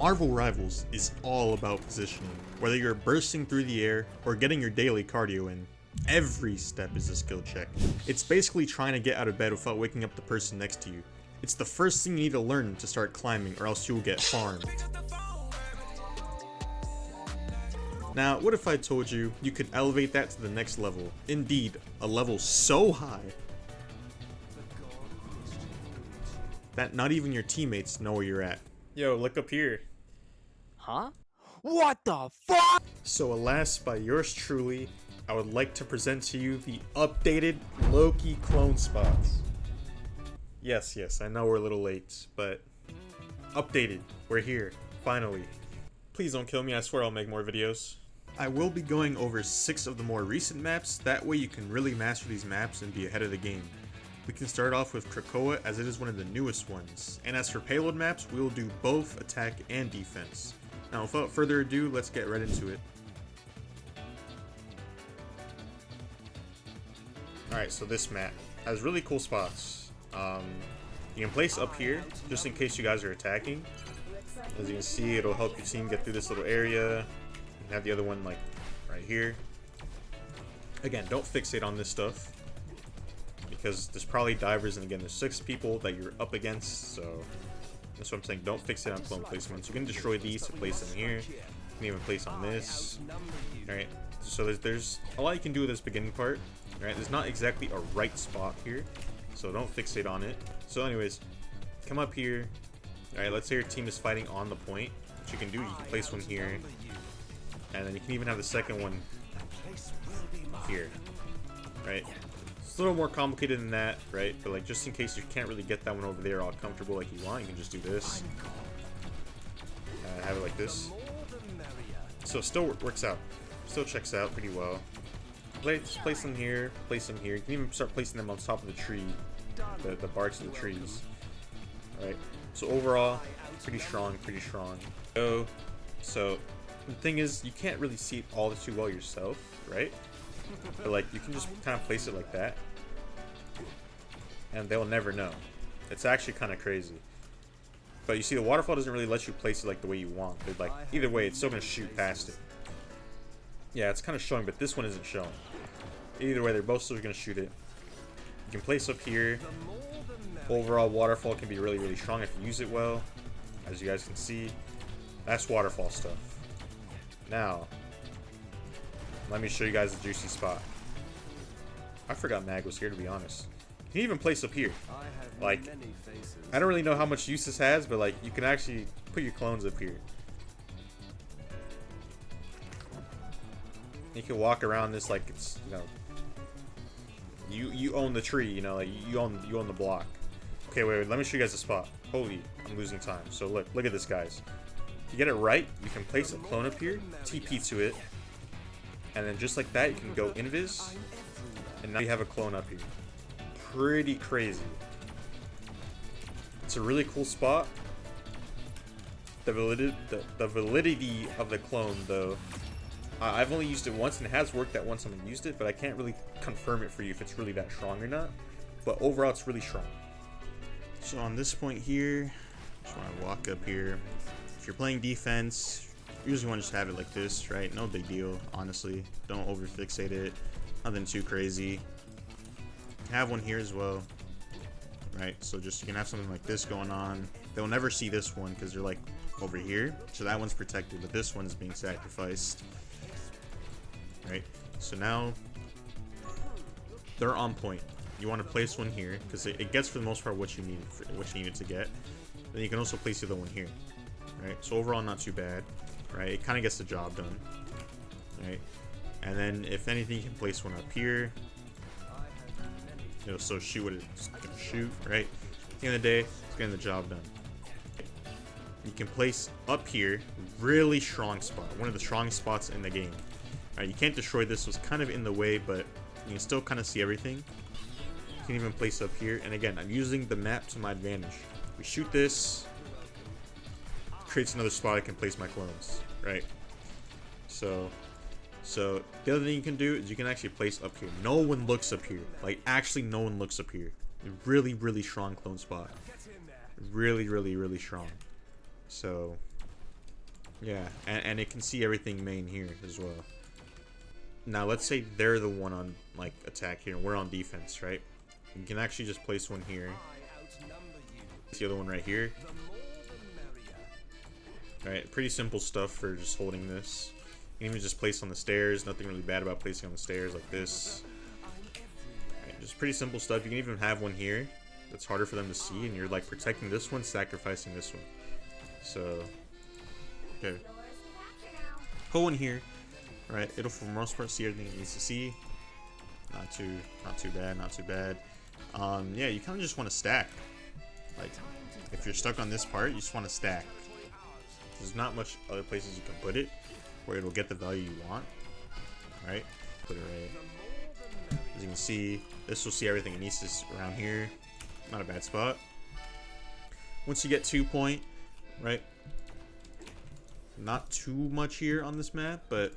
Marvel Rivals is all about positioning. Whether you're bursting through the air or getting your daily cardio in, every step is a skill check. It's basically trying to get out of bed without waking up the person next to you. It's the first thing you need to learn to start climbing, or else you'll get farmed. Now, what if I told you you could elevate that to the next level? Indeed, a level so high that not even your teammates know where you're at. Yo, look up here. Huh? What the fuck? So alas, by yours truly, I would like to present to you the updated Loki Clone spots. Yes, I know we're a little late, but updated. We're here, finally. Please don't kill me, I swear I'll make more videos. I will be going over 6 of the more recent maps, that way you can really master these maps and be ahead of the game. We can start off with Krakoa, as it is one of the newest ones, and as for payload maps, we will do both attack and defense. Now without further ado, let's get right into it. Alright, so this map has really cool spots. You can place up here, just in case you guys are attacking. As you can see, it'll help your team get through this little area. You can have the other one like right here. Again, don't fixate on this stuff, because there's probably divers, and again, there's 6 people that you're up against, so that's what I'm saying. Don't fixate on clone placements. You can destroy these to place them here. You can even place on this. Alright, so there's a lot you can do with this beginning part. Alright, there's not exactly a right spot here, so don't fixate on it. So anyways, come up here. Alright, let's say your team is fighting on the point. What you can do, you can place one here, and then you can even have the second one here. Right? It's a little more complicated than that, right? But like, just in case you can't really get that one over there all comfortable like you want, you can just do this. Have it like this. So it still works out. Still checks out pretty well. Place them here, place them here. You can even start placing them on top of the tree, the barks of the trees. Alright, so overall, pretty strong. So the thing is, you can't really see it all too well yourself, right? But like, you can just kind of place it like that, and they'll never know. It's actually kind of crazy. But you see, the waterfall doesn't really let you place it like the way you want. But like, either way, it's still gonna shoot past it. Yeah, it's kind of showing, but this one isn't showing. Either way, they're both still gonna shoot it. You can place up here. Overall, waterfall can be really strong if you use it well. As you guys can see, that's waterfall stuff. Now, let me show you guys the juicy spot. I forgot Mag was here, to be honest. You can even place up here. Like, I don't really know how much use this has, but like, you can actually put your clones up here. You can walk around this like it's, you know, you own the tree, you know, like you own the block. Okay, wait, let me show you guys the spot. Holy, I'm losing time. So look at this, guys. If you get it right, you can place a clone up here, TP to it, and then just like that, you can go invis, and now you have a clone up here. Pretty crazy. It's a really cool spot. The validity of the clone, though, I've only used it once, and it has worked that once someone used it, but I can't really confirm it for you if it's really that strong or not. But overall, it's really strong. So on this point here, just want to walk up here. If you're playing defense, you usually want to just have it like this, right? No big deal, honestly. Don't over fixate it. Nothing too crazy. Have one here as well, right? So just, you can have something like this going on. They'll never see this one because they're like over here, so that one's protected, but this one is being sacrificed, right? So now they're on point. You want to place one here because it gets for the most part what you needed to get. Then you can also place the other one here, right? So overall, not too bad, right? It kind of gets the job done, right? And then if anything, you can place one up here. It'll still shoot what it's gonna shoot, right? At the end of the day, it's getting the job done. You can place up here, really strong spot, one of the strongest spots in the game. Alright, you can't destroy this, was kind of in the way, but you can still kind of see everything. You can even place up here, and again, I'm using the map to my advantage. We shoot this, creates another spot I can place my clones, right? So the other thing you can do is you can actually place up here. No one looks up here. Like, actually no one looks up here. Really strong clone spot. Really strong. So Yeah, and it can see everything main here as well. Now let's say they're the one on like attack here and we're on defense, right? You can actually just place one here. The other one right here. Alright, pretty simple stuff for just holding this. You can even just place on the stairs. Nothing really bad about placing on the stairs like this. Alright, just pretty simple stuff. You can even have one here that's harder for them to see, and you're like protecting this one, sacrificing this one. So, okay. Put one here. Right, it'll for the most part see everything it needs to see. Not too bad, not too bad. Yeah, you kind of just want to stack. Like, if you're stuck on this part, you just want to stack. There's not much other places you can put it where it'll get the value you want. Right? Put it right. As you can see, this will see everything it needs to around here. Not a bad spot. Once you get 2 point, right? Not too much here on this map, but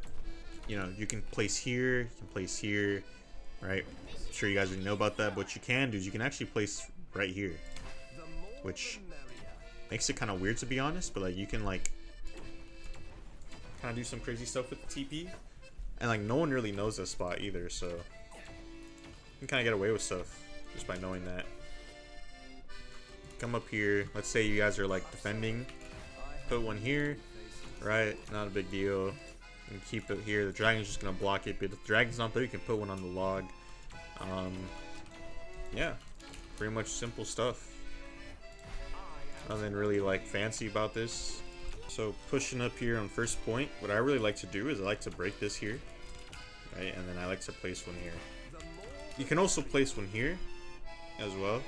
you know, you can place here, you can place here, right? I'm sure you guys already know about that, but what you can do is you can actually place right here, which makes it kind of weird to be honest, but like you can like kind of do some crazy stuff with the TP, and like no one really knows this spot either, so you can kind of get away with stuff just by knowing that. Come up here, let's say you guys are like defending, put one here, right? Not a big deal. And keep it here. The dragon's just gonna block it, but if the dragon's not there, you can put one on the log. Yeah, pretty much simple stuff. Nothing really like fancy about this. So pushing up here on first point, what I really like to do is I like to break this here, right? And then I like to place one here. You can also place one here as well,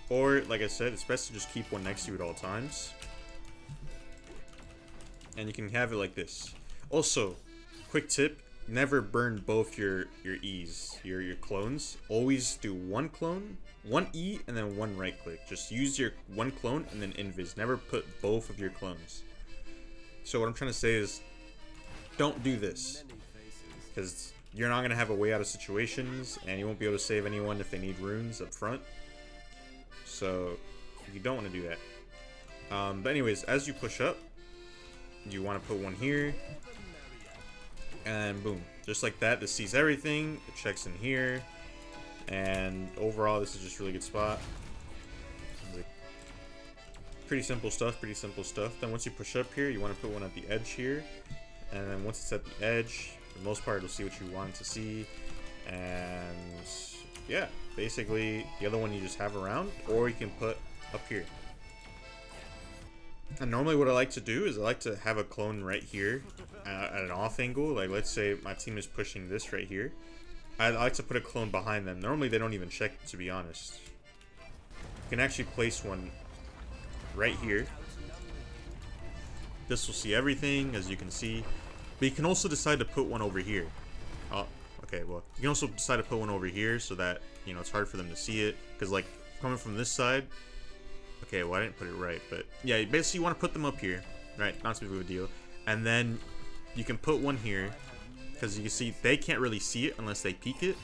or like I said, it's best to just keep one next to you at all times. And you can have it like this. Also, quick tip, never burn both your E's, your clones. Always do one clone, one E, and then one right click. Just use your one clone and then invis. Never put both of your clones. So what I'm trying to say is, don't do this, because you're not going to have a way out of situations, and you won't be able to save anyone if they need runes up front. So you don't want to do that. But anyways, as you push up, you want to put one here, and boom, just like that. This sees everything. It checks in here, and overall, this is just a really good spot. Pretty simple stuff. Pretty simple stuff. Then once you push up here, you want to put one at the edge here, and then once it's at the edge, for the most part, it'll see what you want to see. And yeah, basically, the other one you just have around, or you can put up here. And normally what I like to do is I like to have a clone right here at an off angle. Like let's say my team is pushing this right here. I like to put a clone behind them. Normally they don't even check, to be honest. You can actually place one right here. This will see everything, as you can see. But you can also decide to put one over here. Oh, okay, well, you can also decide to put one over here so that, you know, it's hard for them to see it. Because like coming from this side, okay, well, I didn't put it right, but yeah, basically you want to put them up here, right? Not too big of a deal. And then you can put one here, because you can see they can't really see it unless they peek it,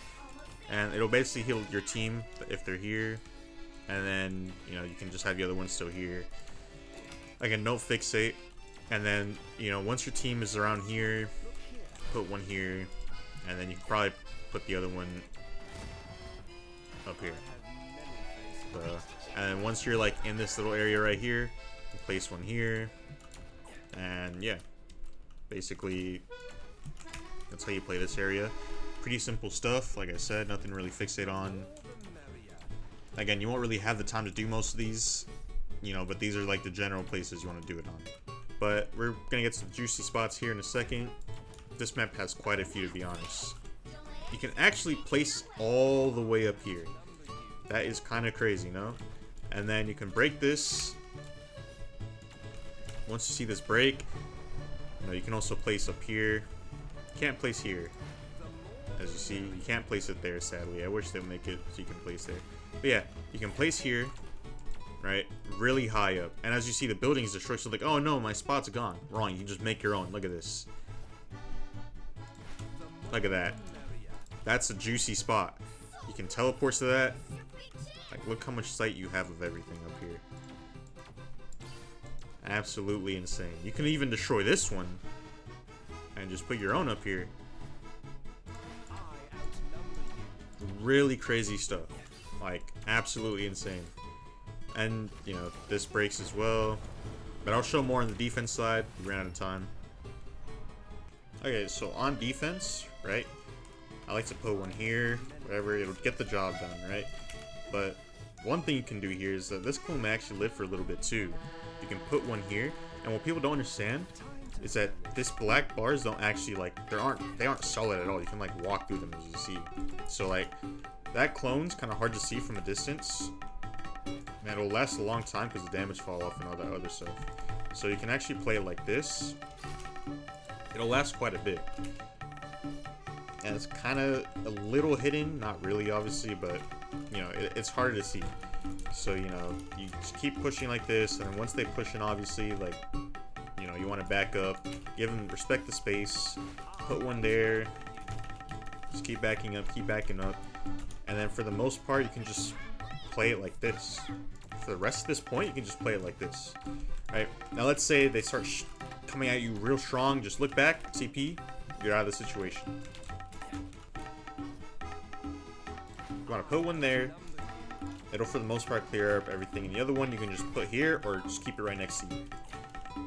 and it'll basically heal your team if they're here. And then, you know, you can just have the other one still here. Again, no fixate. And then, you know, once your team is around here, put one here, and then you can probably put the other one up here. And once you're like in this little area right here, you place one here, and yeah, basically that's how you play this area. Pretty simple stuff, like I said, nothing really fixate on. Again, you won't really have the time to do most of these, you know, but these are like the general places you want to do it on. But we're gonna get some juicy spots here in a second. This map has quite a few, to be honest. You can actually place all the way up here. That is kind of crazy, no? And then you can break this. Once you see this break, you know, you can also place up here. You can't place here. As you see, you can't place it there, sadly. I wish they would make it so you can place there. But yeah, you can place here, right? Really high up. And as you see, the building is destroyed. So like, oh no, my spot's gone. Wrong, you can just make your own. Look at this. Look at that. That's a juicy spot. You can teleport to that. Like, look how much sight you have of everything up here. Absolutely insane. You can even destroy this one and just put your own up here. Really crazy stuff. Like, absolutely insane. And, you know, this breaks as well. But I'll show more on the defense side. We ran out of time. Okay, so on defense, right? I like to put one here, whatever, it'll get the job done, right? But one thing you can do here is that this clone may actually live for a little bit too. You can put one here, and what people don't understand is that this black bars don't actually, like, they aren't solid at all. You can like walk through them, as you see. So like that clone's kind of hard to see from a distance, and it'll last a long time because the damage fall off and all that other stuff. So you can actually play it like this. It'll last quite a bit, and it's kind of a little hidden, not really obviously, but you know, it's harder to see. So, you know, you just keep pushing like this, and then once they push in, obviously, like, you know, you want to back up, respect the space, put one there, just keep backing up, and then for the most part, you can just play it like this. For the rest of this point, you can just play it like this. Right? Now, let's say they start coming at you real strong, just look back, CP, you're out of the situation. You want to put one there. It'll, for the most part, clear up everything. And the other one you can just put here, or just keep it right next to you.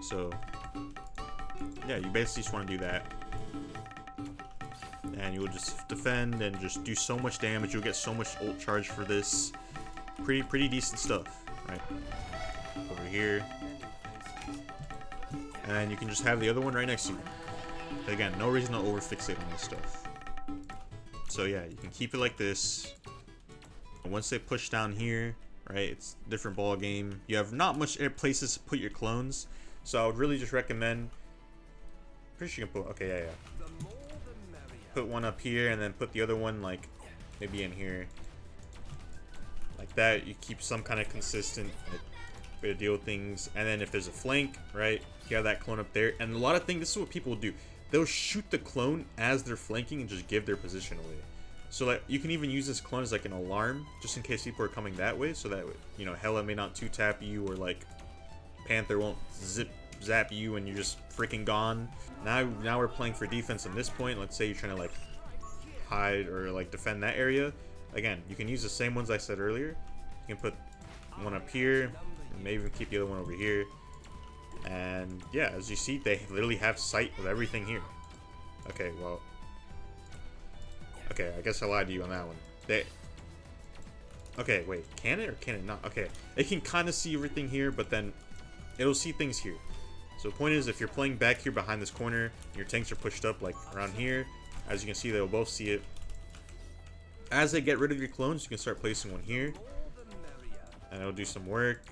So, yeah, you basically just want to do that. And you'll just defend and just do so much damage. You'll get so much ult charge for this. Pretty decent stuff, right? Over here. And you can just have the other one right next to you. Again, no reason to over-fixate on this stuff. So yeah, you can keep it like this. And once they push down here, right, it's a different ball game. You have not much places to put your clones, so I would really just recommend. Pretty sure you can put. Okay, yeah. Put one up here, and then put the other one like maybe in here, like that. You keep some kind of consistent like, way to deal with things. And then if there's a flank, right, you have that clone up there. And a lot of things. This is what people do. They'll shoot the clone as they're flanking and just give their position away. So like you can even use this clone as like an alarm, just in case people are coming that way, so that, you know, Hela may not 2-tap you, or like Panther won't zap you and you're just freaking gone. Now we're playing for defense in this point. Let's say you're trying to like hide or like defend that area. Again, you can use the same ones I said earlier. You can put one up here, and maybe even keep the other one over here. And yeah, as you see, they literally have sight of everything here. Okay, well. Okay, I guess I lied to you on that one. Okay, wait. Can it or can it not? Okay, it can kind of see everything here, but then it'll see things here. So the point is, if you're playing back here behind this corner, and your tanks are pushed up like around here, as you can see, they'll both see it. As they get rid of your clones, you can start placing one here, and it'll do some work.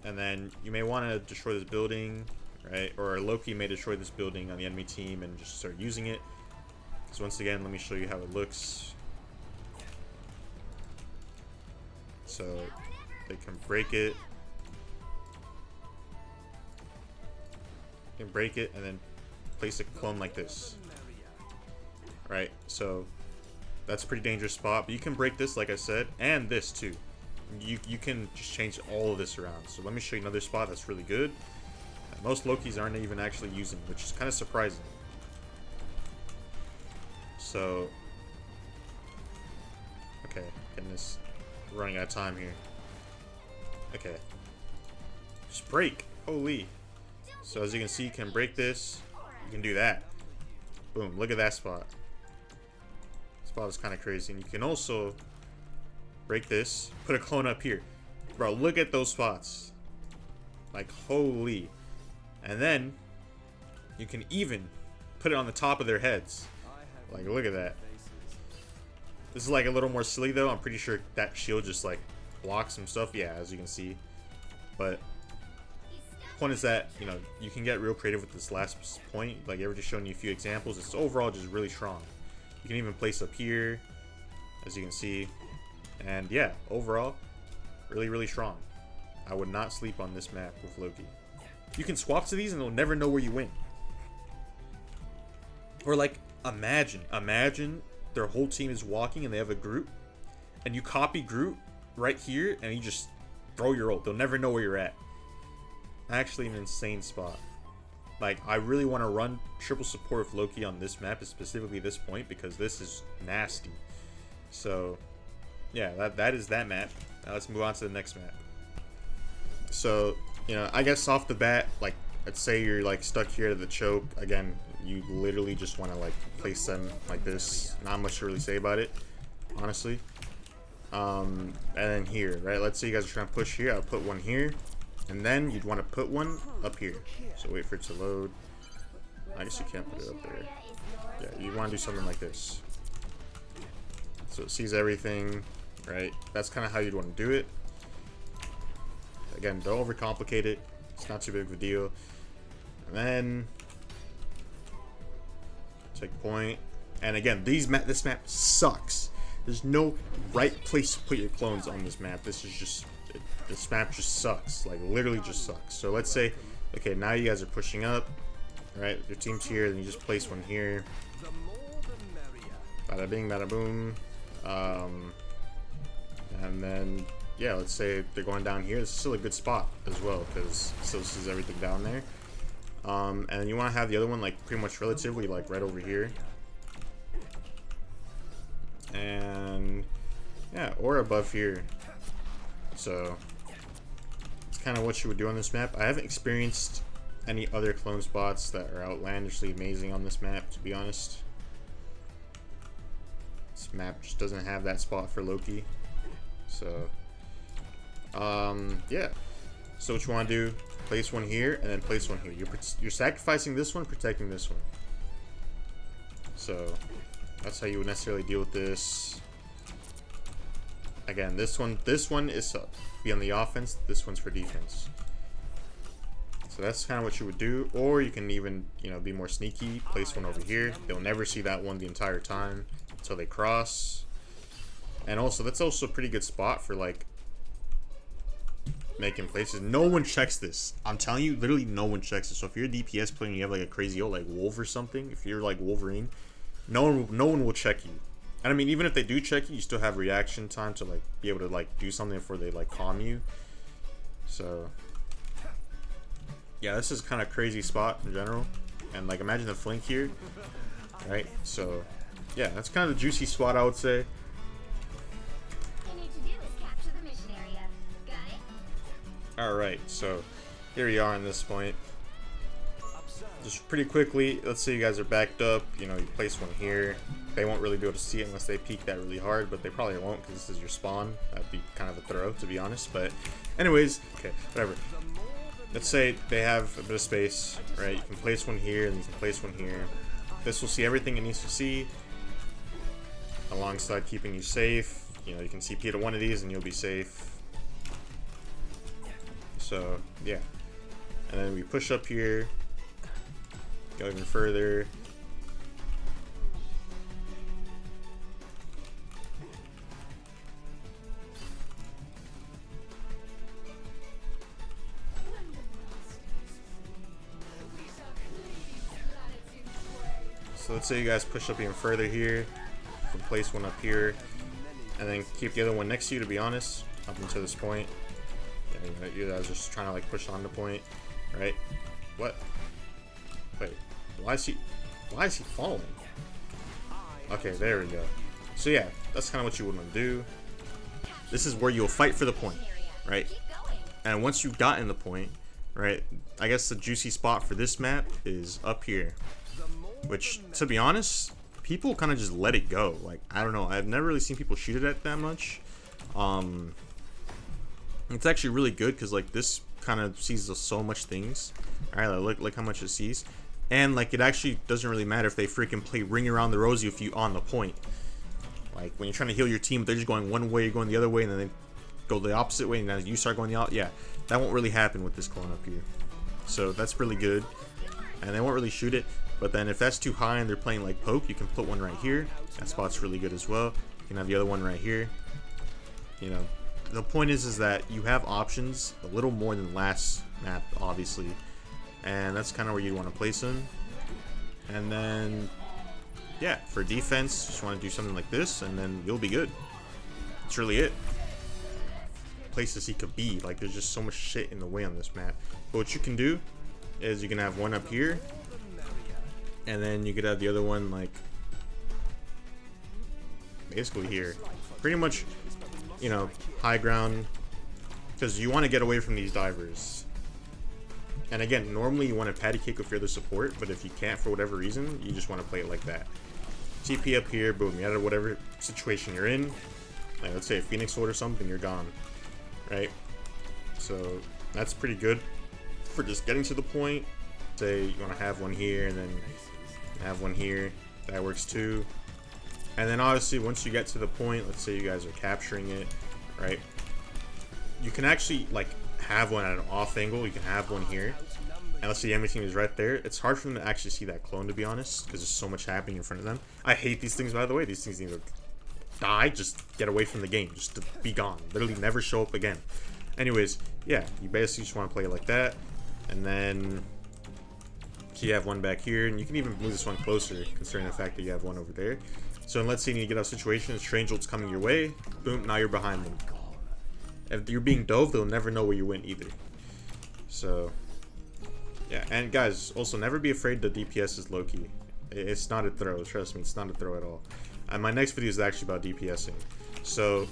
And then you may want to destroy this building, right? Or Loki may destroy this building on the enemy team and just start using it. So once again, let me show you how it looks. So they can break it. You can break it and then place a clone like this. Right, so that's a pretty dangerous spot. But you can break this, like I said, and this too. You can just change all of this around. So let me show you another spot that's really good. Most Lokis aren't even actually using, which is kind of surprising. So, okay, goodness, we're running out of time here. Okay, just break, holy. So as you can see, you can break this, you can do that. Boom, look at that spot. Spot is kind of crazy. And you can also break this, put a clone up here. Bro, look at those spots. Like, holy. And then you can even put it on the top of their heads. Like, look at that. This is like a little more silly though. I'm pretty sure that shield just like blocks some stuff. Yeah, as you can see. But point is that, you know, you can get real creative with this last point. Like, I've just shown you a few examples. It's overall just really strong. You can even place up here, as you can see. And yeah, overall, really strong. I would not sleep on this map with Loki. You can swap to these and they'll never know where you win. Or like, imagine their whole team is walking and they have a Groot, and you copy Groot right here and you just throw your ult. They'll never know where you're at. actually an insane spot. Like, I really want to run triple support of Loki on this map, specifically this point, because this is nasty. So, yeah, that is that map. Now let's move on to the next map. So, you know, I guess off the bat, like, let's say you're, like, stuck here to the choke. Again, you literally just want to, like, place them like this. Not much to really say about it, honestly. And then here, right? Let's say you guys are trying to push here. I'll put one here. And then you'd want to put one up here. So wait for it to load. I guess you can't put it up there. Yeah, you want to do something like this. So it sees everything, right? That's kind of how you'd want to do it. Again, don't overcomplicate it. It's not too big of a deal. And then take point. And again, this map sucks. There's no right place to put your clones on this map. This map just sucks. Like, literally just sucks. So let's say, okay, now you guys are pushing up, right? Your team's here, then you just place one here. Bada bing, bada boom. And then, yeah, let's say they're going down here. This is still a good spot as well, because it still sees everything down there. And then you want to have the other one, like, pretty much relatively, like, right over here. And, yeah, or above here. So it's kind of what you would do on this map. I haven't experienced any other clone spots that are outlandishly amazing on this map, to be honest. This map just doesn't have that spot for Loki. So yeah, so what you want to do, place one here and then place one here. You're sacrificing this one, protecting this one. So that's how you would necessarily deal with this. Again, this one is be on the offense. This one's for defense. So that's kind of what you would do. Or you can even, you know, be more sneaky. Place one over here. They'll never see that one the entire time until they cross. And also, that's also a pretty good spot for, like, making places. No one checks this. I'm telling you, literally no one checks it. So if you're a DPS player and you have, like, a crazy ult like Wolf or something, if you're like Wolverine, no one will check you. And I mean, even if they do check you, you still have reaction time to, like, be able to, like, do something before they, like, calm you. So yeah, this is kind of crazy spot in general. And, like, imagine the flank here, right? So yeah, that's kind of the juicy spot, I would say. Alright, so here we are on this point. Just pretty quickly, let's say you guys are backed up, you know, you place one here. They won't really be able to see it unless they peek that really hard, but they probably won't because this is your spawn. That'd be kind of a throw, to be honest, but anyways, okay, whatever. Let's say they have a bit of space, right? You can place one here and you can place one here. This will see everything it needs to see alongside keeping you safe. You know, you can CP to one of these and you'll be safe. So yeah, and then we push up here, go even further. So let's say you guys push up even further here. You can place one up here, and then keep the other one next to you, to be honest, up until this point. You guys are just trying to, like, push on the point, right? What? Wait, why is he falling? Okay, there we go. So yeah, that's kind of what you would want to do. This is where you'll fight for the point, right? And once you've gotten the point, right, I guess the juicy spot for this map is up here, which, to be honest, people kind of just let it go. Like, I don't know, I've never really seen people shoot it at that much. It's actually really good because, like, this kind of sees so much things. All right, look how much it sees, and, like, it actually doesn't really matter if they freaking play Ring Around the Rosie if you on the point. Like, when you're trying to heal your team, they're just going one way, you're going the other way, and then they go the opposite way, and then you start going the opposite. Yeah, that won't really happen with this clone up here. So that's really good, and they won't really shoot it. But then if that's too high and they're playing like poke, you can put one right here. That spot's really good as well. You can have the other one right here. You know, the point is that you have options a little more than last map, obviously, and that's kind of where you want to place them. And then yeah, for defense, just want to do something like this, and then you'll be good. That's really it. places he could be. Like, there's just so much shit in the way on this map. But what you can do is you can have one up here, and then you could have the other one like basically here. Pretty much, you know, high ground, because you want to get away from these divers. And again, normally you want to patty cake with your other support, but if you can't for whatever reason, you just want to play it like that. TP up here, boom, you out of whatever situation you're in. Like, let's say a Phoenix Sword or something, you're gone, right? So that's pretty good for just getting to the point. Say you want to have one here and then have one here, that works too. And then obviously once you get to the point, let's say you guys are capturing it, right? You can actually like have one at an off angle. You can have one here, and let's see, the enemy team is right there. It's hard for them to actually see that clone, to be honest, because there's so much happening in front of them. I hate these things, by the way. These things need to die, just get away from the game, just to be gone, literally never show up again. Anyways, yeah, you basically just want to play it like that. And then so you have one back here, and you can even move this one closer considering the fact that you have one over there. So let's say you need to get out of situations, Strange Ult's coming your way, boom, now you're behind them. If you're being dove, they'll never know where you went either. So yeah, and guys, also never be afraid that DPS is Loki. It's not a throw, trust me, it's not a throw at all. And my next video is actually about DPSing. So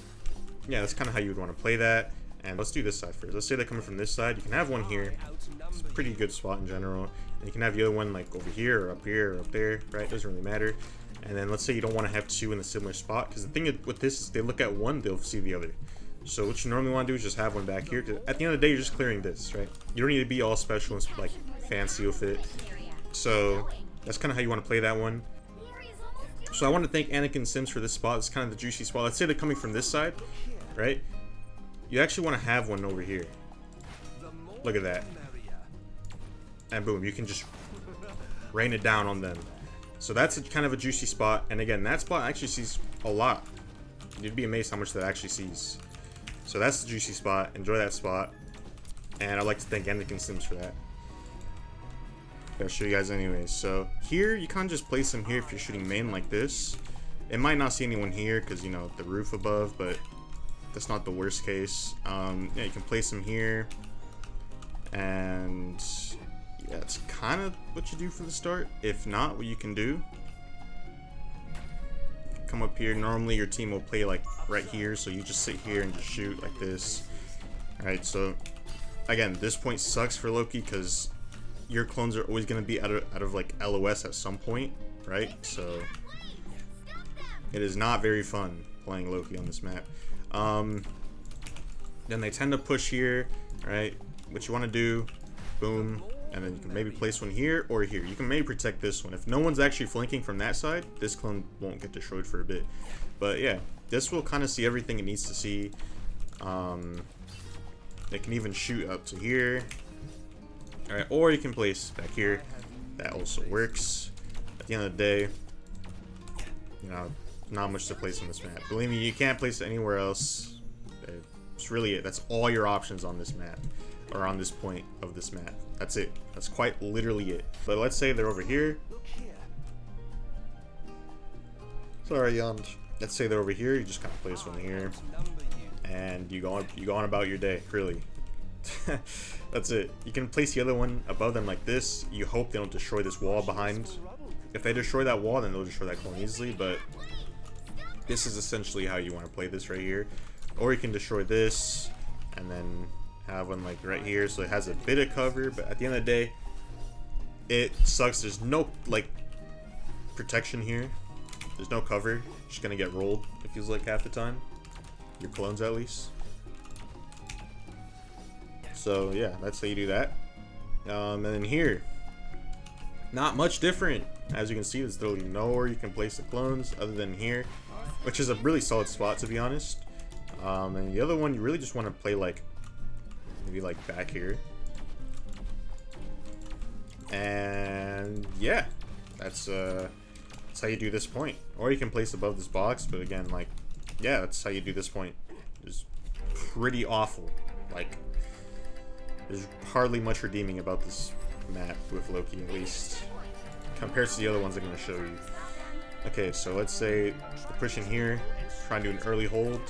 yeah, that's kind of how you would want to play that. And let's do this side first. Let's say they're coming from this side. You can have one here. It's a pretty good spot in general. And you can have the other one like over here or up here or up there, right? Doesn't really matter. And then let's say you don't want to have two in a similar spot, because the thing with this is they look at one, they'll see the other. So what you normally want to do is just have one back here, because at the end of the day, you're just clearing this, right? You don't need to be all special and like fancy with it. So that's kind of how you want to play that one. So I want to thank Anakin Sims for this spot. It's kind of the juicy spot. Let's say they're coming from this side, right? You actually want to have one over here. Look at that. And boom, you can just rain it down on them. So that's kind of a juicy spot. And again, that spot actually sees a lot. You'd be amazed how much that actually sees. So that's the juicy spot. Enjoy that spot. And I'd like to thank Anakin Sims for that. I'll show you guys anyways. So here, you can't just place them here if you're shooting main like this. It might not see anyone here because, you know, the roof above, but that's not the worst case. Yeah, you can place them here. And yeah, it's kind of what you do for the start. If not, what you can do, come up here. Normally your team will play like right here, so you just sit here and just shoot like this. Alright, so again, this point sucks for Loki because your clones are always going to be out of like LOS at some point, right? So it is not very fun playing Loki on this map. Then they tend to push here, right? What you want to do, boom, and then you can maybe place one here or here. You can maybe protect this one. If no one's actually flanking from that side, this clone won't get destroyed for a bit. But yeah, this will kind of see everything it needs to see. It can even shoot up to here. Alright, or you can place back here. That also works. At the end of the day, you know, not much to place on this map. Believe me, you can't place it anywhere else. It's really it. That's all your options on this map, or on this point of this map. That's it. That's quite literally it. But let's say they're over here. Sorry, let's say they're over here. You just kind of place one here, and you go on about your day. Really. That's it. You can place the other one above them like this. You hope they don't destroy this wall behind. If they destroy that wall, then they'll destroy that clone easily, but this is essentially how you want to play this right here. Or you can destroy this and then have one like right here, so it has a bit of cover, but at the end of the day, it sucks. There's no like protection here. There's no cover. You're just gonna get rolled, it feels like, half the time. Your clones at least. So yeah, that's how you do that. And then here, not much different. As you can see, there's literally nowhere you can place the clones other than here, which is a really solid spot, to be honest. And the other one, you really just want to play like maybe like back here. And yeah, that's how you do this point. Or you can place above this box, but again, like, yeah, that's how you do this point. It's pretty awful. Like, there's hardly much redeeming about this map with Loki, at least compared to the other ones I'm going to show you. Okay, so let's say we're pushing here, trying to do an early hold.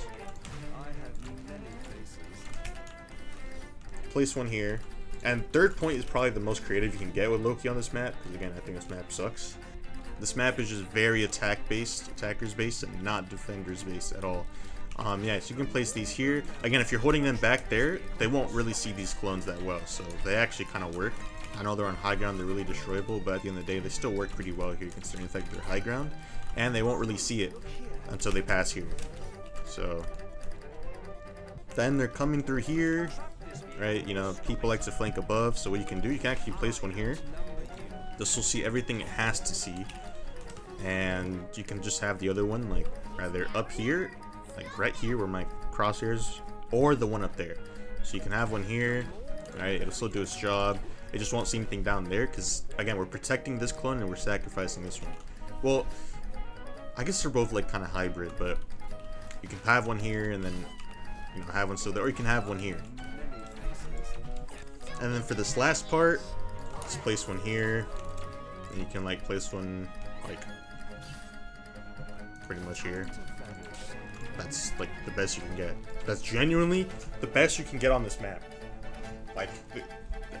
place one here. And third point is probably the most creative you can get with Loki on this map, because again, I think this map sucks. This map is just very attackers based, and not defenders based at all. Yeah, so you can place these here. Again, if you're holding them back there, they won't really see these clones that well, so they actually kind of work. I know they're on high ground, they're really destroyable, but at the end of the day, they still work pretty well here, considering the fact they're high ground, and they won't really see it until they pass here. So then they're coming through here, right? You know, people like to flank above, so what you can do, you can actually place one here. This will see everything it has to see, and you can just have the other one like either up here, like right here where my crosshairs, or the one up there. So you can have one here, right? It'll still do its job. It just won't see anything down there, because again, we're protecting this clone and we're sacrificing this one. Well, I guess they're both like kind of hybrid, but you can have one here and then, you know, have one still there, or you can have one here. And then for this last part, just place one here, and you can like place one like pretty much here. That's like the best you can get. That's genuinely the best you can get on this map. Like,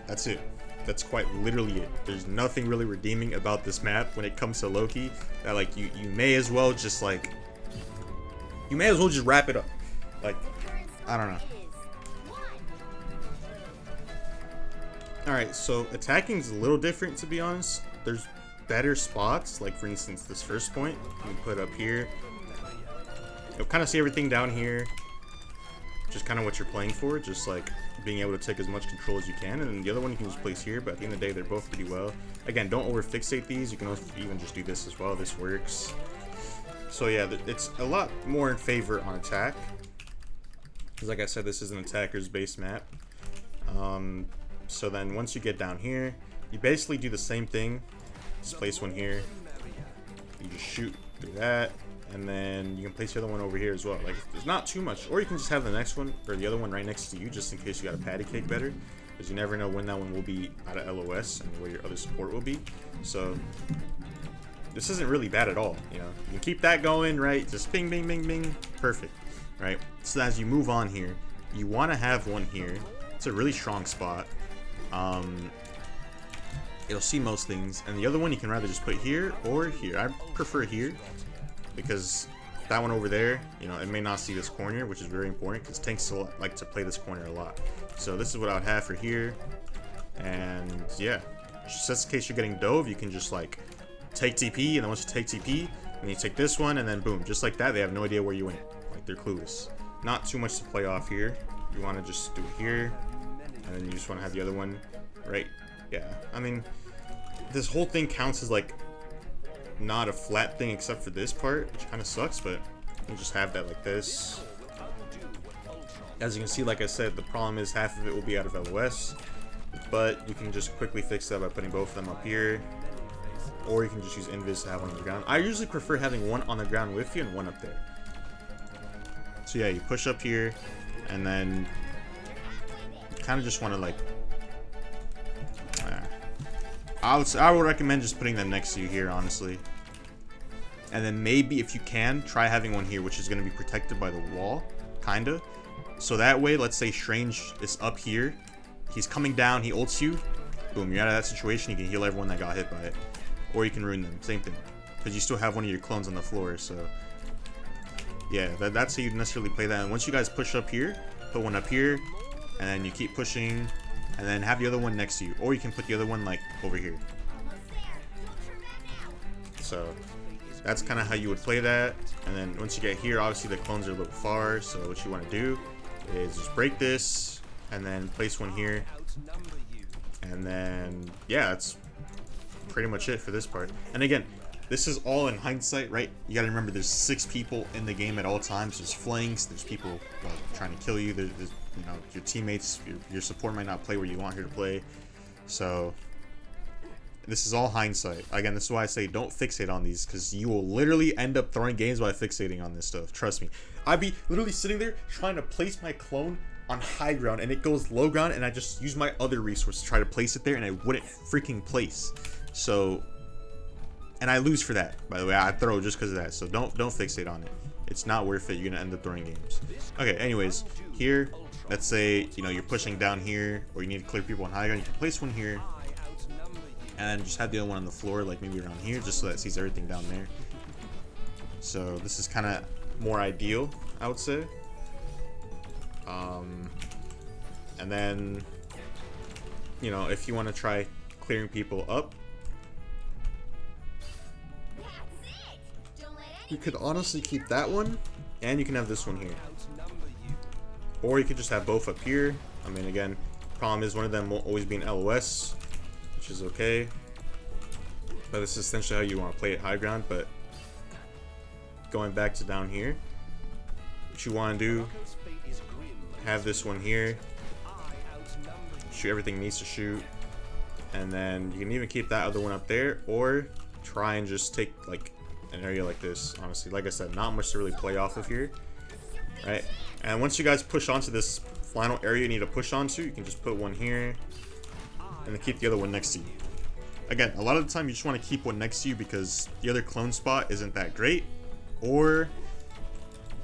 that's it. That's quite literally it. There's nothing really redeeming about this map when it comes to Loki. That like you may as well just like, you may as well just wrap it up. Like, I don't know. Alright, so attacking is a little different, to be honest. There's better spots, like for instance this first point you can put up here. You'll kind of see everything down here, just kind of what you're playing for, just like being able to take as much control as you can. And then the other one you can just place here, but at the end of the day they're both pretty well. Again, don't over fixate these. You can also even just do this as well. This works. So yeah, it's a lot more in favor on attack, because like I said, this is an attackers based map. So then once you get down here, you basically do the same thing. Just place one here, you just shoot through that, and then you can place the other one over here as well. Like, there's not too much. Or you can just have the next one, or the other one right next to you, just in case you got a patty cake better, because you never know when that one will be out of LOS and where your other support will be. So this isn't really bad at all, you know. You can keep that going, right? Just bing, bing, bing, bing. Perfect, right? So as you move on here, you want to have one here. It's a really strong spot. It'll see most things, and the other one you can rather just put here or here. I prefer here, because that one over there, you know, it may not see this corner, which is very important, because tanks like to play this corner a lot. So this is what I would have for here, and yeah, just in case you're getting dove, you can just like take TP, and then once you take TP, then you take this one, and then boom, just like that, they have no idea where you went. Like, they're clueless. Not too much to play off here. You want to just do it here, and then you just want to have the other one right. Yeah, I mean, this whole thing counts as like not a flat thing except for this part, which kind of sucks, but you just have that like this. As you can see, like I said, the problem is half of it will be out of LOS, but you can just quickly fix that by putting both of them up here, or you can just use invis to have one on the ground. I usually prefer having one on the ground with you and one up there. So yeah, you push up here, and then you kind of just want to like, I would recommend just putting them next to you here, honestly. And then maybe if you can, try having one here, which is going to be protected by the wall, kinda. So that way, let's say Strange is up here, he's coming down, he ults you, boom, you're out of that situation, you can heal everyone that got hit by it. Or you can ruin them, same thing. Because you still have one of your clones on the floor, so yeah, that's how you necessarily play that. And once you guys push up here, put one up here, and then you keep pushing, and then have the other one next to you, or you can put the other one like over here. So that's kind of how you would play that. And then once you get here, obviously the clones are a little far, so what you want to do is just break this and then place one here, and then yeah, that's pretty much it for this part. And again, this is all in hindsight, right? You gotta remember there's 6 people in the game at all times. There's flanks, there's people like trying to kill you, there's you know, your teammates, your support might not play where you want her to play. So this is all hindsight. Again, this is why I say don't fixate on these, because you will literally end up throwing games by fixating on this stuff. Trust me. I'd be literally sitting there trying to place my clone on high ground, and it goes low ground, and I just use my other resource to try to place it there, and I wouldn't freaking place. So, and I lose for that, by the way. I throw just because of that. So don't fixate on it. It's not worth it. You're gonna end up throwing games. Okay, anyways, here let's say, you know, you're pushing down here, or you need to clear people on high ground, you can place one here, and just have the other one on the floor, like maybe around here, just so that it sees everything down there. So this is kind of more ideal, I would say. And then, you know, if you want to try clearing people up, you could honestly keep that one, and you can have this one here. Or you could just have both up here. I mean, again, problem is one of them won't always be an LOS, which is okay. But this is essentially how you want to play it high ground. But going back to down here, what you want to do, have this one here, shoot everything it needs to shoot, and then you can even keep that other one up there, or try and just take like an area like this. Honestly, like I said, not much to really play off of here, right? And once you guys push onto this final area you need to push onto, you can just put one here and then keep the other one next to you. Again, a lot of the time you just want to keep one next to you because the other clone spot isn't that great, or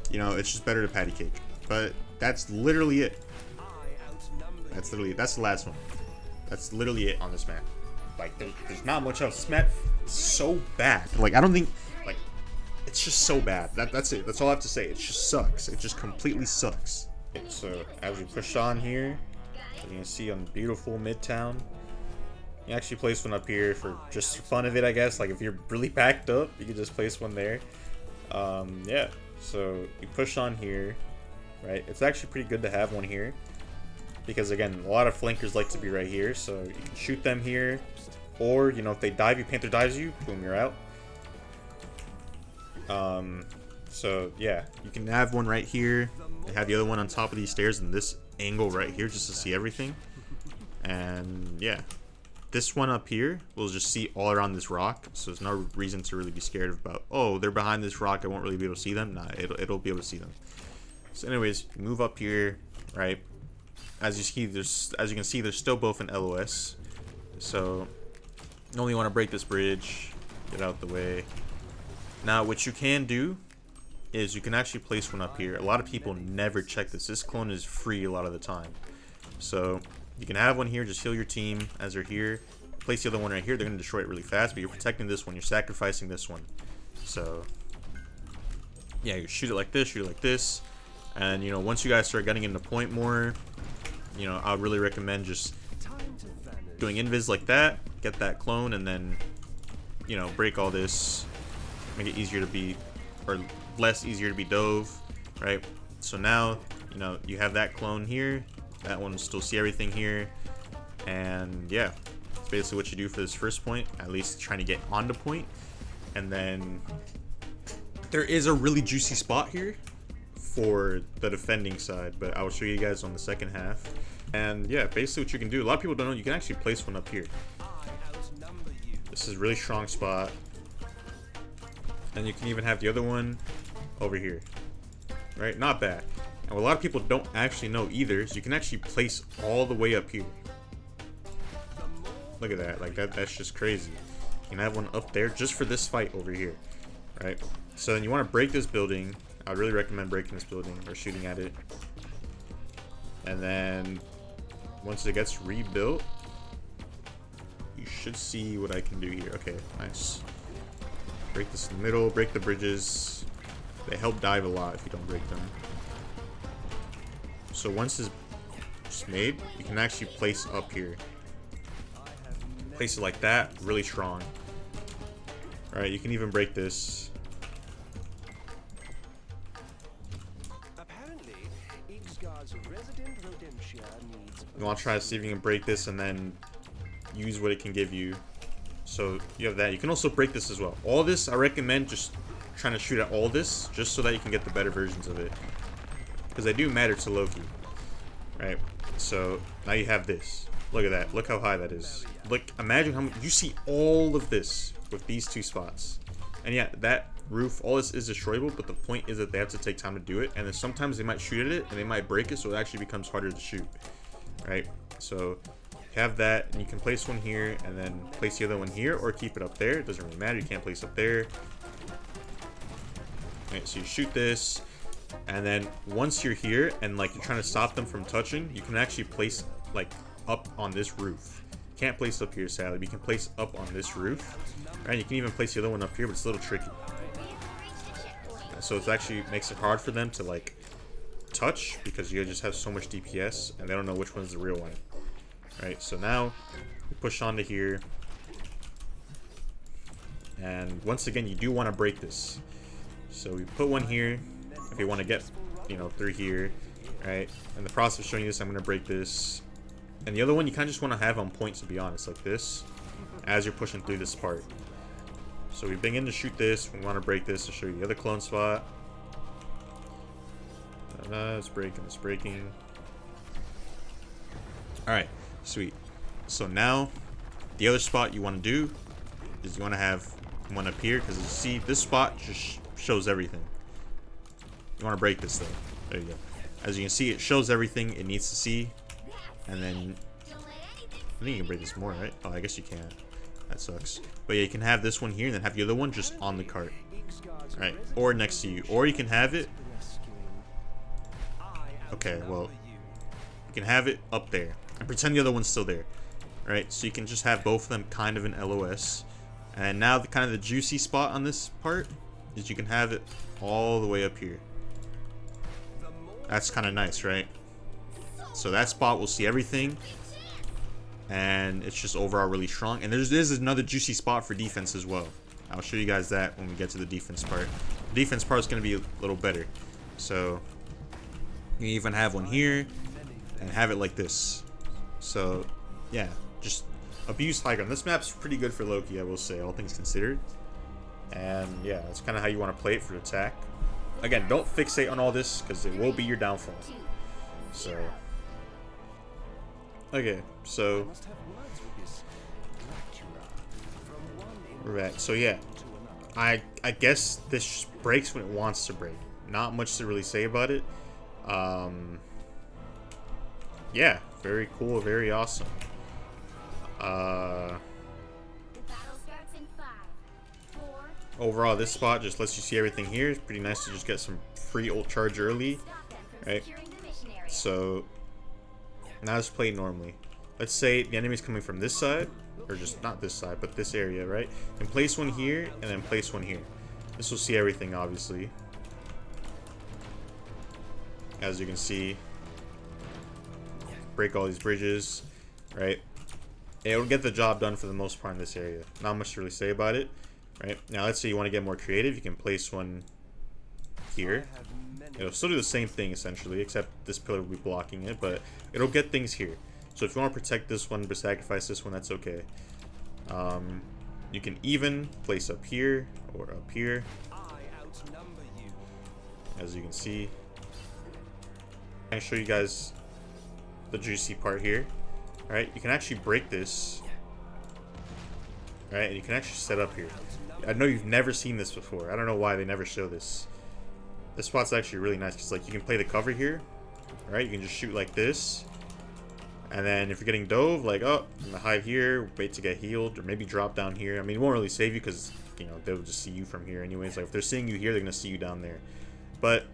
you know, it's just better to patty cake. But that's literally it. That's literally it. That's the last one. That's literally it on this map. Like, there's not much else. This map is so bad. Like, I don't think, like, it's just so bad. That's it. That's all I have to say. It just sucks. It just completely sucks. So, as we push on here, you can see on beautiful Midtown, you actually place one up here for just fun of it, I guess. Like, if you're really packed up, you can just place one there. Yeah. So, you push on here, right? It's actually pretty good to have one here, because again, a lot of flankers like to be right here, so you can shoot them here, or you know, if they dive you, Panther dives you, boom, you're out. So yeah, you can have one right here and have the other one on top of these stairs in this angle right here, just to see everything. And yeah, this one up here will just see all around this rock, so there's no reason to really be scared about, oh, they're behind this rock, I won't really be able to see them. Nah, it'll be able to see them. So anyways, move up here, right? As you can see, there's still both an LOS. So you only want to break this bridge, get out the way. Now, what you can do is you can actually place one up here. A lot of people never check this. This clone is free a lot of the time. So you can have one here, just heal your team as they're here. Place the other one right here. They're going to destroy it really fast, but you're protecting this one. You're sacrificing this one. So yeah, you shoot it like this, shoot it like this. And you know, once you guys start getting into point more, you know, I would really recommend just doing invis like that, get that clone, and then, you know, break all this, make it easier to be, or less easier to be dove, right? So now, you know, you have that clone here, that one will still see everything here, and yeah, that's basically what you do for this first point, at least trying to get onto point. And then there is a really juicy spot here for the defending side, but I'll show you guys on the second half. And yeah, basically what you can do, a lot of people don't know, you can actually place one up here. This is a really strong spot. And you can even have the other one over here, right? Not bad. And what a lot of people don't actually know either is you can actually place all the way up here. Look at that, like that's just crazy. You can have one up there just for this fight over here, right? So then you want to break this building. I would really recommend breaking this building or shooting at it. And then once it gets rebuilt, you should see what I can do here. Okay, nice. Break this in the middle, break the bridges. They help dive a lot if you don't break them. So once this is made, you can actually place up here. Place it like that, really strong. Alright, you can even break this. You want to try to see if you can break this and then use what it can give you. So you have that. You can also break this as well. All this, I recommend just trying to shoot at all this, just so that you can get the better versions of it, because they do matter to Loki, right? So now you have this. Look at that. Look how high that is. Look, imagine how much you see all of this with these two spots. And yeah, that roof, all this is destroyable, but the point is that they have to take time to do it, and then sometimes they might shoot at it and they might break it, so it actually becomes harder to shoot, right? So you have that, and you can place one here and then place the other one here, or keep it up there. It doesn't really matter. You can't place up there. Right, so you shoot this, And then once you're here and like you're trying to stop them from touching, you can actually place like up on this roof. You can't place up here, sadly, but you can place up on this roof. And you can even place the other one up here, but it's a little tricky. So it actually makes it hard for them to like touch because you just have so much DPS and they don't know which one's the real one. Right, so now we push onto here. And once again, you do want to break this. So we put one here if you want to get, you know, through here. Right, in the process of showing you this, I'm going to break this. And the other one you kind of just want to have on point, to be honest, like this, as you're pushing through this part. So we begin to shoot this. We want to break this to show you the other clone spot. It's breaking, it's breaking. Alright, sweet. So now, the other spot you want to do is you want to have one up here, because you see, this spot just shows everything. You want to break this thing. There you go. As you can see, it shows everything it needs to see. And then, I think you can break this more, right? Oh, I guess you can't. That sucks. But yeah, you can have this one here and then have the other one just on the cart. Right, or next to you. Or you can have it... Okay, well, you can have it up there. And pretend the other one's still there. Right, so you can just have both of them kind of in LOS. And now the kind of the juicy spot on this part is you can have it all the way up here. That's kind of nice, right? So that spot will see everything. And it's just overall really strong. And there's another juicy spot for defense as well. I'll show you guys that when we get to the defense part. The defense part is going to be a little better. So you even have one here and have it like this. So yeah, just abuse high ground. This map's pretty good for Loki, I will say, all things considered. And yeah, that's kind of how you want to play it for attack. Again, don't fixate on all this because it will be your downfall. So okay, so we're back. So yeah, I guess this just breaks when it wants to break. Not much to really say about it. Yeah, very cool, very awesome. Overall, this spot just lets you see everything here. It's pretty nice to just get some free ult charge early, right? So now let's play normally. Let's say the enemy's coming from this side, or just not this side, but this area, right? And place one here, and then place one here. This will see everything, obviously. As you can see, break all these bridges, right? It'll get the job done for the most part in this area. Not much to really say about it, right? Now, let's say you want to get more creative. You can place one here. It'll still do the same thing, essentially, except this pillar will be blocking it, but it'll get things here. So if you want to protect this one but sacrifice this one, that's okay. You can even place up here or up here. As you can see. I'm going to show you guys the juicy part here. Alright, you can actually break this. Alright, and you can actually set up here. I know you've never seen this before. I don't know why they never show this. This spot's actually really nice because, like, you can play the cover here. Alright, you can just shoot like this. And then if you're getting dove, like, oh, I'm gonna hide here, wait to get healed, or maybe drop down here. I mean, it won't really save you because, you know, they'll just see you from here anyways. Like, if they're seeing you here, they're gonna see you down there. But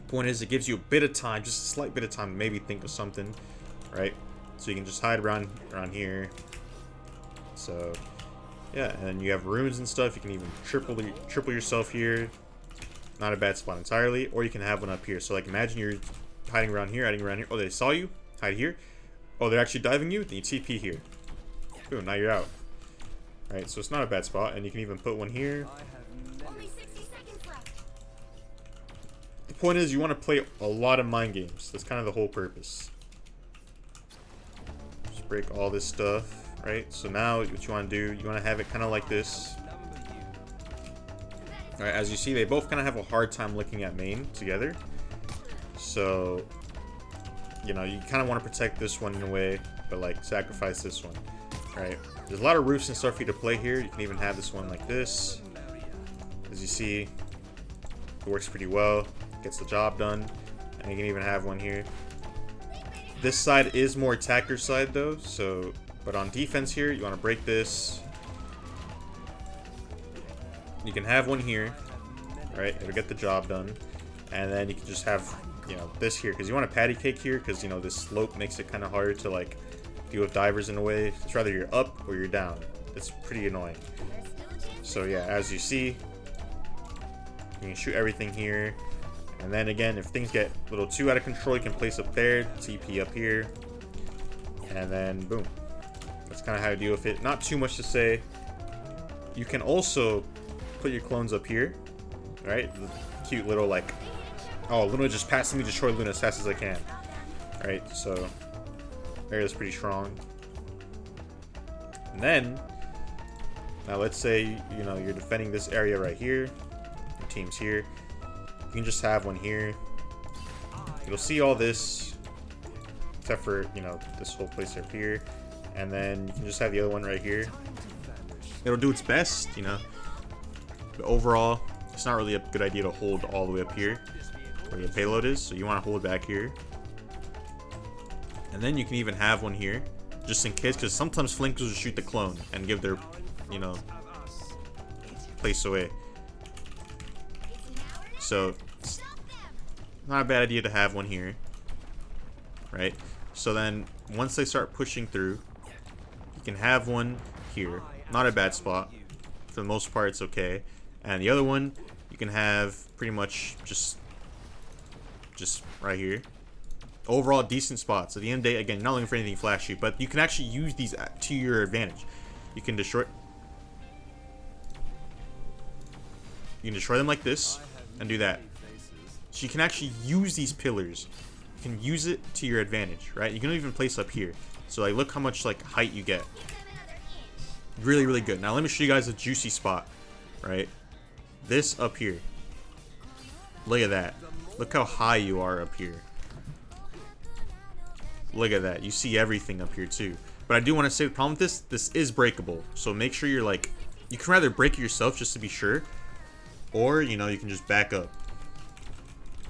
point is, it gives you a bit of time, just a slight bit of time to maybe think of something, right? So you can just hide around here. So yeah, and then you have runes and stuff. You can even triple yourself here. Not a bad spot entirely. Or you can have one up here. So like, imagine you're hiding around here, hiding around here. Oh, they saw you. Hide here. Oh, they're actually diving you. Then you TP here. Boom, now you're out. Alright, so it's not a bad spot. And you can even put one here. Only 60 seconds left. The point is, you want to play a lot of mind games. That's kind of the whole purpose. Just break all this stuff. Right, so now what you want to do, you want to have it kind of like this. Alright, as you see, they both kind of have a hard time looking at main together. So, you know, you kind of want to protect this one in a way, but like sacrifice this one. Right, there's a lot of roofs and stuff for you to play here. You can even have this one like this. As you see, it works pretty well, gets the job done. And you can even have one here. This side is more attacker side though, so... But on defense here, you want to break this. You can have one here. Alright, it'll get the job done. And then you can just have, you know, this here, because you want a patty cake here, because, you know, this slope makes it kind of hard to, like, deal with divers in a way. It's rather you're up or you're down. It's pretty annoying. So yeah, as you see, you can shoot everything here. And then again, if things get a little too out of control, you can place up there, TP up here, and then boom. That's kind of how you deal with it. Not too much to say. You can also put your clones up here, right? The cute little, like, oh, Luna just passed me, destroy Luna as fast as I can. Right, so there is pretty strong. And then, now let's say, you know, you're defending this area right here. Your team's here. You can just have one here. You'll see all this, except for, you know, this whole place up here. And then you can just have the other one right here. It'll do its best, you know. But overall, it's not really a good idea to hold all the way up here where your payload is. So you want to hold back here. And then you can even have one here, just in case, because sometimes flankers will shoot the clone and give their, you know, place away. So it's not a bad idea to have one here, right? So then once they start pushing through, you can have one here. Not a bad spot. For the most part, it's okay. And the other one, you can have pretty much just right here. Overall, decent spots. At the end of the day, again, you're not looking for anything flashy, but you can actually use these to your advantage. You can destroy them like this and do that. So you can actually use these pillars. You can use it to your advantage, right? You can even place up here. So like, look how much like height you get. Really, really good. Now let me show you guys a juicy spot, right? This up here. Look at that. Look how high you are up here. Look at that. You see everything up here too. But I do want to say the problem with this is breakable. So make sure you're like, you can rather break it yourself just to be sure, or, you know, you can just back up.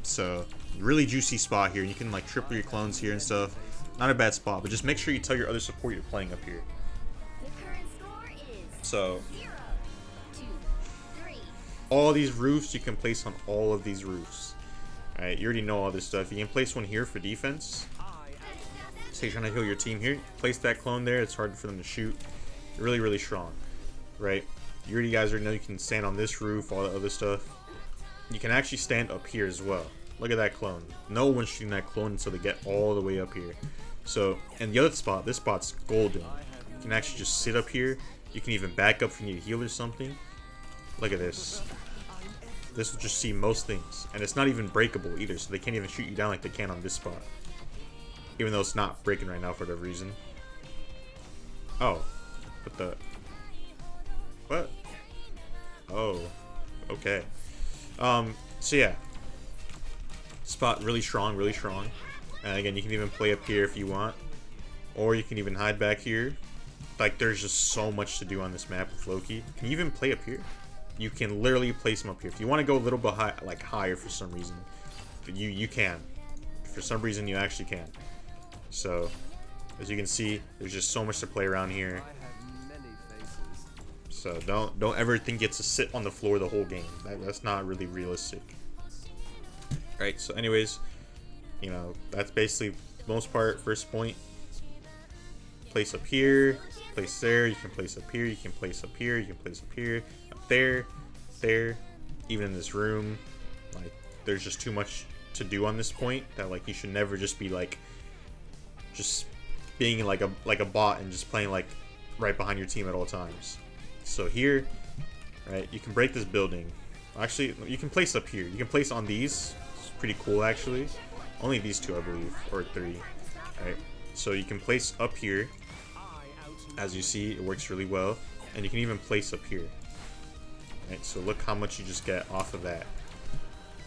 So really juicy spot here. You can like triple your clones here and stuff. Not a bad spot, but just make sure you tell your other support you're playing up here. So all these roofs you can place on all of these roofs. Alright, you already know all this stuff. You can place one here for defense. Say you're trying to heal your team here. Place that clone there. It's hard for them to shoot. Really, really strong. Right? You guys already know you can stand on this roof, all that other stuff. You can actually stand up here as well. Look at that clone. No one's shooting that clone until they get all the way up here. So, and the other spot, this spot's golden. You can actually just sit up here. You can even back up if you need to heal or something. Look at this. This will just see most things. And it's not even breakable either, so they can't even shoot you down like they can on this spot. Even though it's not breaking right now for whatever reason. Oh. What the... What? Oh. Okay. So yeah. Spot really strong, really strong. And again, you can even play up here if you want. Or you can even hide back here. Like, there's just so much to do on this map with Loki. Can you even play up here? You can literally place him up here. If you want to go a little bit high, like higher for some reason, you can. For some reason, you actually can. So, as you can see, there's just so much to play around here. So don't ever think you have to sit on the floor the whole game. That's not really realistic. Right. So, anyways, you know, that's basically the most part. First point. Place up here. Place there. You can place up here. You can place up here. You can place up here. Up there. There. Even in this room. Like, there's just too much to do on this point that, like, you should never just be like, just being like a bot and just playing like right behind your team at all times. So here, right, you can break this building. Actually, you can place up here. You can place on these. It's pretty cool, actually. Only these two, I believe, or three. Right. So you can place up here. As you see, it works really well. And you can even place up here. Right. So look how much you just get off of that.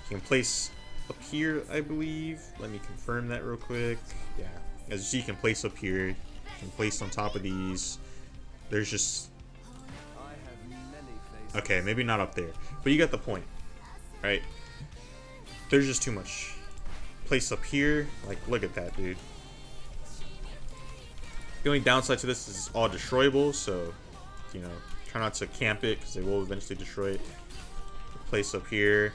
You can place up here, I believe. Let me confirm that real quick. Yeah. As you see, you can place up here. You can place on top of these. There's just... Okay, maybe not up there. But you get the point. Right? There's just too much. Place up here. Like, look at that, dude. The only downside to this is it's all destroyable. So, you know, try not to camp it because they will eventually destroy it. Place up here.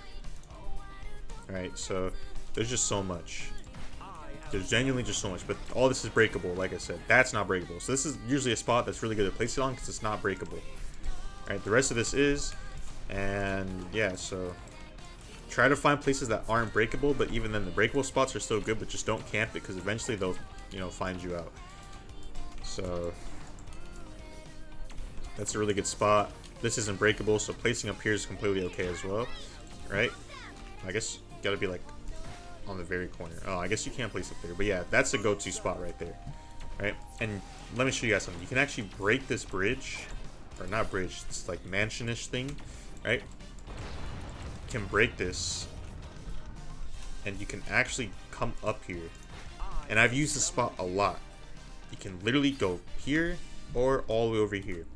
Alright, so there's just so much. There's genuinely just so much, but all this is breakable. Like I said, that's not breakable. So this is usually a spot that's really good to place it on because it's not breakable. Alright, the rest of this is, and yeah, so try to find places that aren't breakable, but even then the breakable spots are still good, but just don't camp it because eventually they'll, you know, find you out. So that's a really good spot. This isn't breakable, so placing up here is completely okay as well, right? I guess you gotta be like on the very corner. Oh, I guess you can't place it there, but yeah, that's a go-to spot right there, right? And let me show you guys something. You can actually break this bridge, or not bridge, it's like mansion-ish thing, right? You can break this, and you can actually come up here. And I've used this spot a lot. You can literally go here or all the way over here,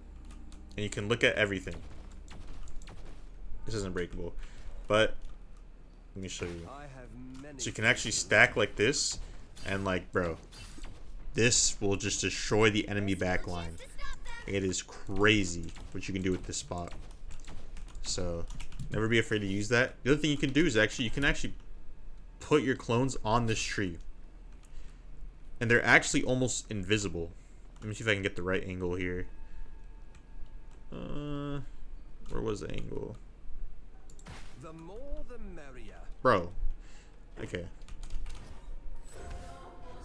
and you can look at everything. This isn't breakable, but let me show you. So you can actually stack like this, and like, bro, this will just destroy the enemy backline. It is crazy what you can do with this spot. So never be afraid to use that. The other thing you can do is you can actually put your clones on this tree, and they're actually almost invisible. Let me see if I can get the right angle here. Where was the angle? The more the merrier. Bro. Okay.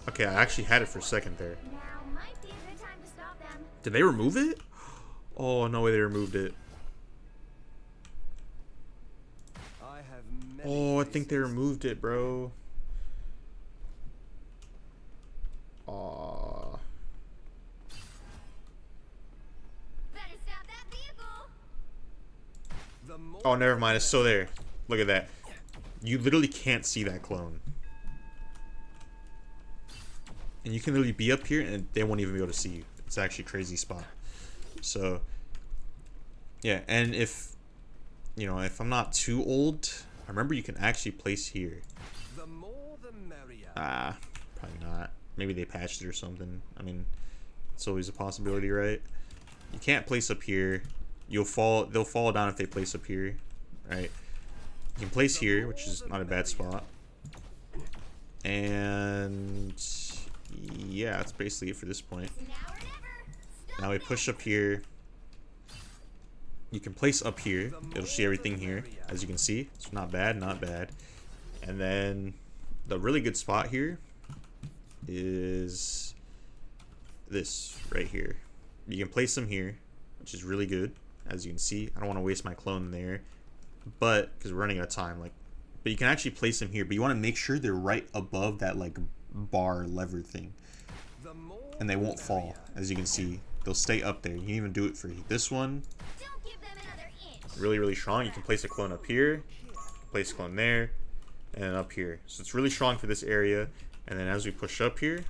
Okay, I actually had it for a second there. Now might be a good time to stop them. Did they remove it? Oh, no way they removed it. I have many Oh, I think they faces. removed it, bro. Aw. Better stop that vehicle. The more Oh, never mind. It's still there. Look at that. You literally can't see that clone. And you can literally be up here and they won't even be able to see you. It's actually a crazy spot. So, yeah. And if, you know, if I'm not too old, I remember you can actually place here. the more the merrier. Ah, probably not. Maybe they patched it or something. I mean, it's always a possibility, right? You can't place up here. They'll fall down if they place up here, right? You can place here, which is not a bad spot. And yeah, that's basically it for this point. Now or never. Now we push up here. You can place up here. It'll see everything here, as you can see. It's not bad, not bad. And then the really good spot here is this right here. You can place them here, which is really good, as you can see. I don't want to waste my clone there, but because we're running out of time, like, but you can actually place them here, but you want to make sure they're right above that like bar lever thing, The more and they won't fall. As you can see, they'll stay up there. You can even do it for this one. Don't give them another inch. Really, really strong. You can place a clone up here, place a clone there, and up here. So it's really strong for this area. And then as we push up here,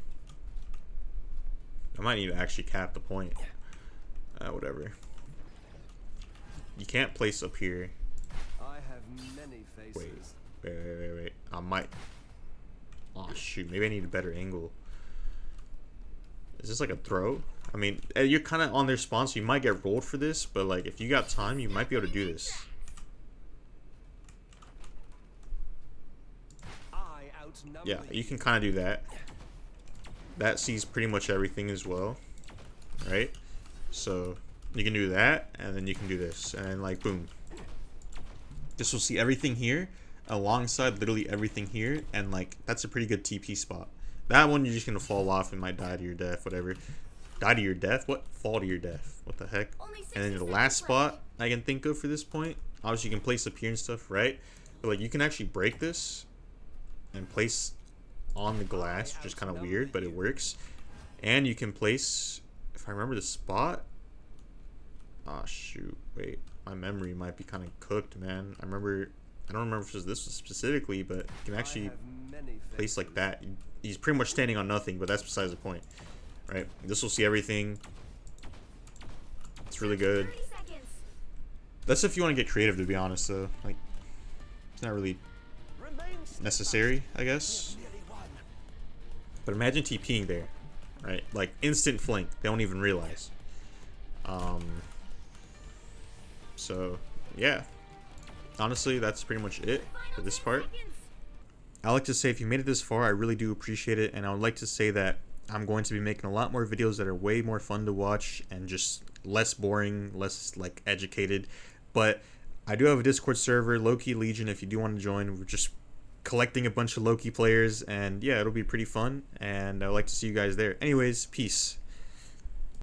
I might need to actually cap the point. Whatever. You can't place up here. I have many faces. Wait. I might. Oh shoot, maybe I need a better angle. Is this like a throw? I mean, you're kind of on their spawn, so you might get rolled for this, but like if you got time, you might be able to do this. I outnumber Yeah, you can kind of do that. That sees pretty much everything as well, right? So you can do that, and then you can do this, and like boom. This will see everything here, alongside literally everything here, and like that's a pretty good TP spot. That one you're just gonna fall off and might die to your death, whatever. Die to your death? What? Fall to your death? What the heck? And then the last spot I can think of for this point, obviously you can place up here and stuff, right? But like you can actually break this and place on the glass, which is kind of weird, but it works. And you can place, if I remember the spot. Oh shoot, wait, my memory might be kind of cooked, man. I don't remember if this was specifically, but you can actually place like that. He's pretty much standing on nothing, but that's besides the point, right? This will see everything. It's really good. 30 seconds. That's if you want to get creative, to be honest, though. Like, it's not really necessary, I guess. But imagine TPing there, right? Like instant flank. They don't even realize. So yeah, honestly, that's pretty much it for this part. I like to say if you made it this far, I really do appreciate it, and I would like to say that I'm going to be making a lot more videos that are way more fun to watch and just less boring, less like educated. But I do have a Discord server, Loki Legion, if you do want to join. We're just collecting a bunch of Loki players, and yeah, it'll be pretty fun, and I'd like to see you guys there. Anyways, peace.